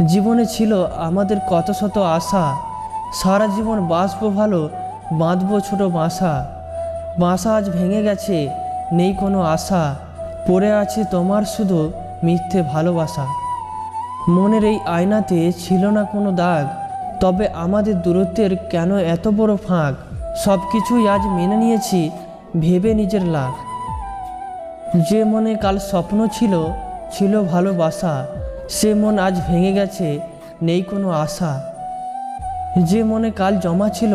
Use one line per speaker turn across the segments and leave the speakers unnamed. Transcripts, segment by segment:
জীবনে ছিল আমাদের কত শত আশা, সারা জীবন বাঁচবো ভালো, বাঁধবো ছোট বাসা। বাসা আজ ভেঙে গেছে, নেই কোনো আশা, পড়ে আছে তোমার শুধু মিথ্যে ভালোবাসা। মনের এই আয়নাতে ছিল না কোনো দাগ, তবে আমাদের দূরত্বের কেন এত বড় ফাঁক? সব কিছুই আজ মেনে নিয়েছি ভেবে নিজের লাভ। যে মনে কাল স্বপ্ন ছিল, ছিল ভালোবাসা, সে মন আজ ভেঙে গেছে, নেই কোনো আশা। যে মনে কাল জমা ছিল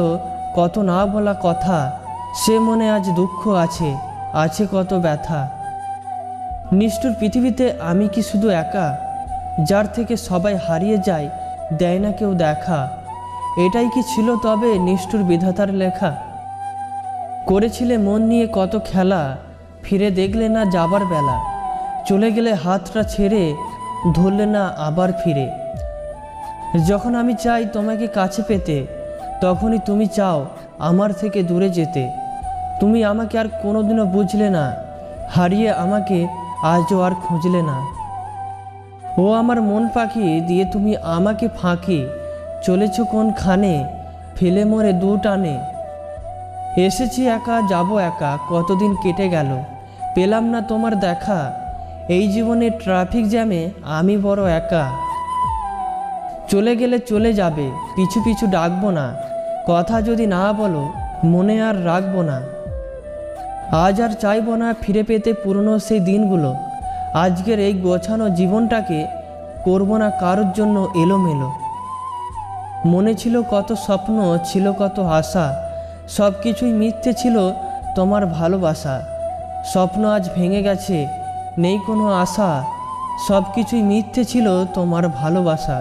কত না বলা কথা, সে মনে আজ দুঃখ আছে, আছে কত ব্যথা। নিষ্ঠুর পৃথিবীতে আমি কি শুধু একা, যার থেকে সবাই হারিয়ে যায়, দেয় না কেউ দেখা? এটাই কি ছিল তবে নিষ্ঠুর বিধাতার লেখা? করেছিলে মন নিয়ে কত খেলা, ফিরে দেখলে না যাবার বেলা। চলে গেলে হাতটা ছেড়ে, ধরলে না আবার ফিরে। যখন আমি চাই তোমাকে কাছে পেতে, তখনই তুমি চাও আমার থেকে দূরে যেতে। তুমি আমাকে আর কোনোদিনও বুঝলে না, হারিয়ে আমাকে আজও আর খুঁজলে না। ও আমার মন পাখি দিয়ে তুমি আমাকে ফাঁকি, চলেছ কোনখানে ফেলে মরে দু টানে। এসেছি একা যাব একা, কতদিন কেটে গেল, পেলাম না তোমার দেখা। এই জীবনের ট্রাফিক জ্যামে আমি বড় একা। চলে গেলে চলে যাবে, পিছু পিছু ডাকবো না, কথা যদি না বলো মনে আর রাখবো না। আজ আর চাইবো না ফিরে পেতে পুরনো সেই দিনগুলো। আজকের এই গোছানো জীবনটাকে করবো না কারোর জন্য এলোমেলো। মনে ছিল কত স্বপ্ন, ছিল কত আশা, সব কিছুই মিথ্যে ছিল তোমার ভালোবাসা। স্বপ্ন আজ ভেঙে গেছে, নেই কোনো আশা, সব কিছুই মিথ্যে ছিল তোমার ভালোবাসা।